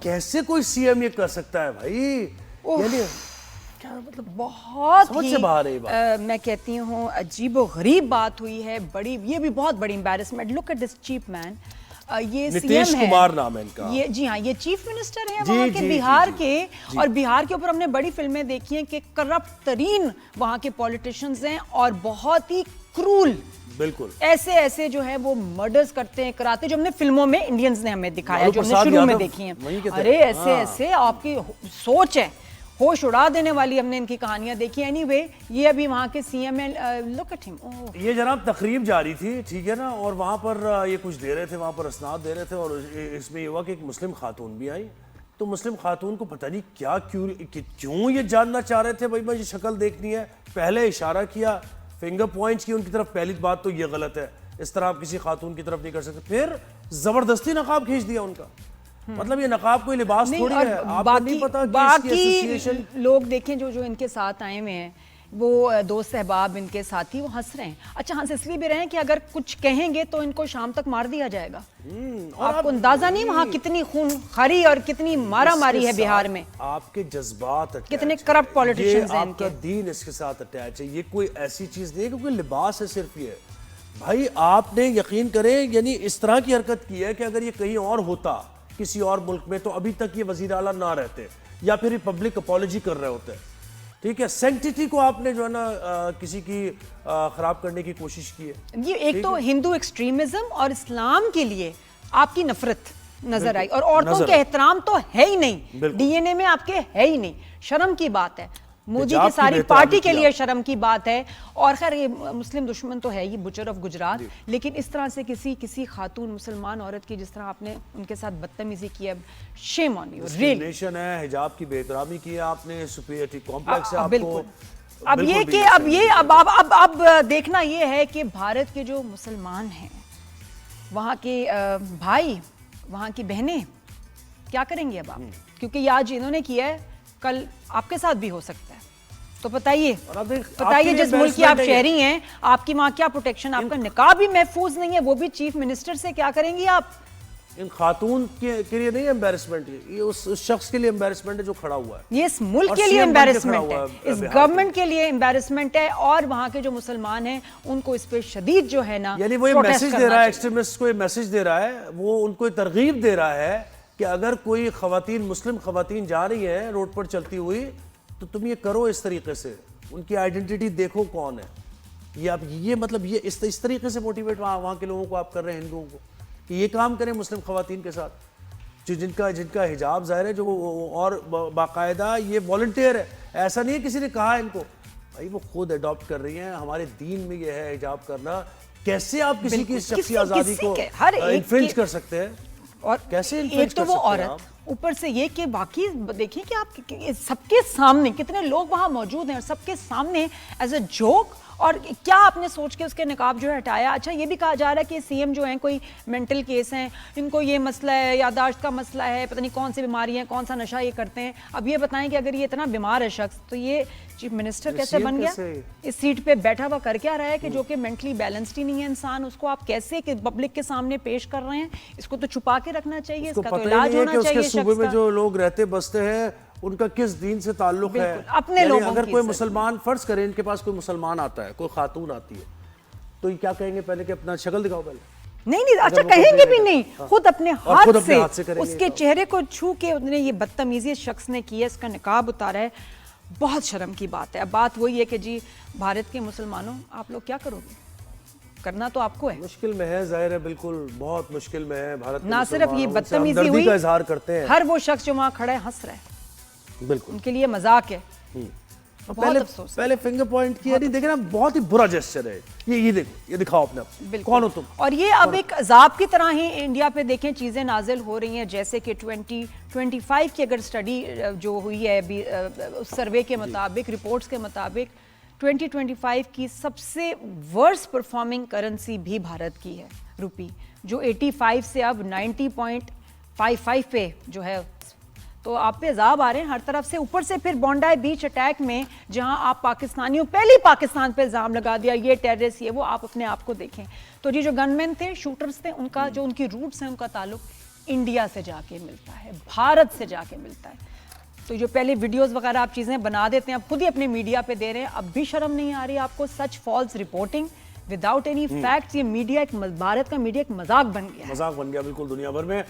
کیسے کوئی C M یہ کر سکتا ہے بھائی؟ یعنی کیا مطلب بہت سمجھ سے باہر ہے یہ بات. میں کہتی ہوں عجیب و غریب بات ہوئی ہے، بڑی، یہ بھی بہت بڑی embarrassment. Look at this cheap man. یہ سی نتیش ایم ہے، کمار نام ہے ان کا. یہ جی ہاں، یہ چیف منسٹر ہیں وہاں کے بہار کے. اور بہار کے اوپر ہم نے بڑی فلمیں دیکھی ہیں کہ کرپٹ ترین وہاں کے پولیٹیشنز ہیں اور بہت ہی کرول، بالکل ایسے ایسے جو ہے وہ مرڈرز کرتے ہیں، کراتے، جو ہم نے فلموں میں انڈینز نے ہمیں دکھایا، جو ہم نے شروع میں دیکھی ہیں. ارے ایسے ایسے آپ کی سوچ ہے، ہوش اڑا دینے والی ہم نے ان کی کہانیاں دیکھی. اینی وے یہ ابھی وہاں کے سی ایم ہیں. لک ایٹ ہم. یہ جناب تقریب جاری تھی، ٹھیک ہے نا، اور وہاں پر یہ کچھ دے رہے تھے، وہاں پر اسناد دے رہے تھے، اور اس میں یہ ہوا کہ ایک مسلم خاتون بھی آئی. تو مسلم خاتون کو پتہ نہیں کیا کیوں یہ جاننا چاہ رہے تھے بھائی مجھے شکل دیکھنی ہے. پہلے اشارہ کیا، فنگر پوائنٹس کی ان کی طرف. پہلی بات تو یہ غلط ہے، اس طرح آپ کسی خاتون کی طرف نہیں کر سکتے. پھر زبردستی نقاب کھینچ دیا ان کا. مطلب یہ نقاب کوئی لباس تھوڑی ہے. آپ کو نہیں پتا کہ اس کی ایسوسیشن لوگ دیکھیں جو ان کے ساتھ آئے ہوئے ہیں، وہ دوست احباب ان کے ساتھی، وہ ہنس رہے ہیں. اچھا ہنس اس لیے بھی رہے ہیں کہ اگر کچھ کہیں گے تو ان کو شام تک مار دیا جائے گا. آپ کو اندازہ نہیں وہاں کتنی خون خاری اور کتنی مارا ماری ہے بہار میں. آپ کے جذبات کتنے کرپٹ پولیٹیشنز ہیں ان کے. آپ کا دین اس کے ساتھ اٹیچ ہے. یہ کوئی ایسی چیز نہیں ہے کہ کوئی لباس ہے صرف. یہ بھائی آپ نے یقین کریں یعنی اس طرح کی حرکت کی ہے کہ اگر یہ کہیں اور ہوتا کسی اور ملک میں تو ابھی تک یہ وزیر اعلیٰ نہ رہتے یا پھر پبلک اپالوجی کر رہے ہوتے. ٹھیک ہے، سینکٹیٹی کو آپ نے جو ہے نا کسی کی خراب کرنے کی کوشش کی ہے. یہ ایک تو ہندو ایکسٹریمزم اور اسلام کے لیے آپ کی نفرت نظر آئی، اور عورتوں کے احترام تو ہے ہی نہیں، ڈی این اے میں آپ کے ہے ہی نہیں. شرم کی بات ہے، مودی کی ساری پارٹی کے لیے شرم کی بات ہے. اور خیر یہ مسلم دشمن تو ہے ہی، بچر آف گجرات، لیکن اس طرح سے کسی خاتون مسلمان عورت کی جس طرح آپ نے ان کے ساتھ بدتمیزی کی ہے، شیم آن یو ریئلی. ہے حجاب کی بے احترامی کی ہے آپ نے، سپیریٹی کمپلیکس ہے آپ کو. اب یہ کہ اب دیکھنا یہ ہے کہ بھارت کے جو مسلمان ہیں، وہاں کے بھائی، وہاں کی بہنیں کیا کریں گے اب آپ؟ کیونکہ یہ آج انہوں نے کیا ہے، کل آپ کے ساتھ بھی ہو سکتا ہے. تو بتائیے جس ملک کی آپ شہری ہیں، آپ کی وہاں کیا پروٹیکشن؟ آپ کا نکاح بھی محفوظ نہیں ہے، وہ بھی چیف منسٹر سے. کیا کریں گی آپ؟ ان خاتون کے لیے نہیں امبیرسمنٹ، یہ اس شخص کے لیے امبیرسمنٹ ہے جو کھڑا ہوا ہے. یہ اس ملک کے لیے امبیرسمنٹ ہے، اس گورنمنٹ کے لیے امبیرسمنٹ ہے، اور وہاں کے جو مسلمان ہیں ان کو اس پہ شدید جو ہے نا، یعنی وہ یہ میسج دے رہا ہے، ایکسٹریمسٹ کو یہ میسج دے رہا ہے، وہ ان کو ترغیب دے رہا ہے کہ اگر کوئی خواتین، مسلم خواتین جا رہی ہیں روڈ پر چلتی ہوئی تو تم یہ کرو اس طریقے سے، ان کی آئیڈینٹی دیکھو کون ہے. یہ آپ یہ مطلب یہ اس طریقے سے موٹیویٹ وہاں کے لوگوں کو آپ کر رہے ہیں، ہندوؤں کو، کہ یہ کام کریں مسلم خواتین کے ساتھ، جو جن کا حجاب ظاہر ہے، جو اور باقاعدہ یہ والنٹیئر ہے. ایسا نہیں ہے کسی نے کہا ان کو، بھائی وہ خود اڈاپٹ کر رہی ہیں. ہمارے دین میں یہ ہے حجاب کرنا. کیسے آپ کسی کی شخصی آزادی کو انفرنج کر سکتے ہیں؟ اور کیسے ایک تو وہ عورت، اوپر سے یہ کہ باقی دیکھیں کہ آپ سب کے سامنے کتنے لوگ وہاں موجود ہیں، اور سب کے سامنے ایز اے جوک. اور کیا آپ نے سوچ کے اس کے نقاب جو ہے ہٹایا؟ اچھا یہ بھی کہا جا رہا ہے کہ سی ایم جو ہیں کوئی مینٹل کیس ہیں، ان کو یہ مسئلہ ہے، یادداشت کا مسئلہ ہے، پتہ نہیں کون سی بیماری ہیں، کون سا نشہ یہ کرتے ہیں. اب یہ بتائیں کہ اگر یہ اتنا بیمار ہے شخص تو یہ چیف منسٹر کیسے بن گیا؟ اس سیٹ پہ بیٹھا ہوا کر کیا رہا ہے کہ جو کہ مینٹلی بیلنسڈ ہی نہیں ہے انسان، اس کو آپ کیسے کہ پبلک کے سامنے پیش کر رہے ہیں؟ اس کو تو چھپا کے رکھنا چاہیے، اس کا تو علاج ہونا چاہیے. صوبے میں جو لوگ رہتے بستے ہیں ان کا کس دین سے تعلق ہے؟ اپنے لوگوں کی. اگر کوئی مسلمان، فرض کریں ان کے پاس کوئی مسلمان آتا ہے، کوئی خاتون آتی ہے، تو یہ کیا کہیں گے پہلے کہ اپنا شکل دکھاؤ پہلے؟ نہیں، اچھا کہیں گے بھی نہیں، خود اپنے ہاتھ سے اس کے چہرے کو چھو کے انہوں نے یہ بدتمیزی شخص نے کی ہے، اس کا نقاب اتارا ہے. بہت شرم کی بات ہے. اب بات وہی ہے کہ جی بھارت کے مسلمانوں آپ لوگ کیا کرو گے؟ کرنا تو آپ کو ہے. مشکل میں ہے، ظاہر ہے، بالکل بہت مشکل میں ہے. بھارت نہ صرف یہ بدتمیزی ہوئی، کا اظہار کرتے ہیں، ہر وہ شخص جو وہاں کھڑا ہے ہنس رہا ہے، بالکل ان کے لیے مذاق ہے. پہلے فنگر پوائنٹ کیا نہیں، دیکھیں نا بہت ہی برا جیسچر ہے. یہ دیکھو، یہ دکھاؤ اپنے کون ہو تم. اور یہ اب ایک عذاب کی طرح ہی انڈیا پہ دیکھیں چیزیں نازل ہو رہی ہیں، جیسے کہ 2025 کی اگر اسٹڈی جو ہوئی ہے اس سروے کے مطابق، رپورٹس کے مطابق، 2025 کی سب سے ورس پرفارمنگ کرنسی بھی بھارت کی ہے روپی، جو 85 سے اب 90.55 پہ جو ہے. تو آپ پہ عذاب آ رہے ہیں ہر طرف سے. اوپر سے پھر بونڈائی بیچ اٹیک میں جہاں آپ پاکستانیوں، پہلی پاکستان پہ الزام لگا دیا یہ ٹیررسٹ، یہ وہ. آپ اپنے آپ کو دیکھیں تو یہ جو گن مین تھے، شوٹرز تھے، ان کا جو ان کی روٹس ہیں، ان کا تعلق انڈیا سے جا کے ملتا ہے, بھارت سے جا کے ملتا ہے. تو جو پہلے ویڈیوز وغیرہ آپ چیزیں بنا دیتے ہیں, آپ خود ہی اپنے میڈیا پہ دے رہے ہیں, اب بھی شرم نہیں آ رہی آپ کو؟ Such false reporting without any facts. یہ میڈیا ایک, بھارت کا میڈیا ایک مذاق بن گیا ہے. مذاق بن گیا بالکل دنیا بھر میں.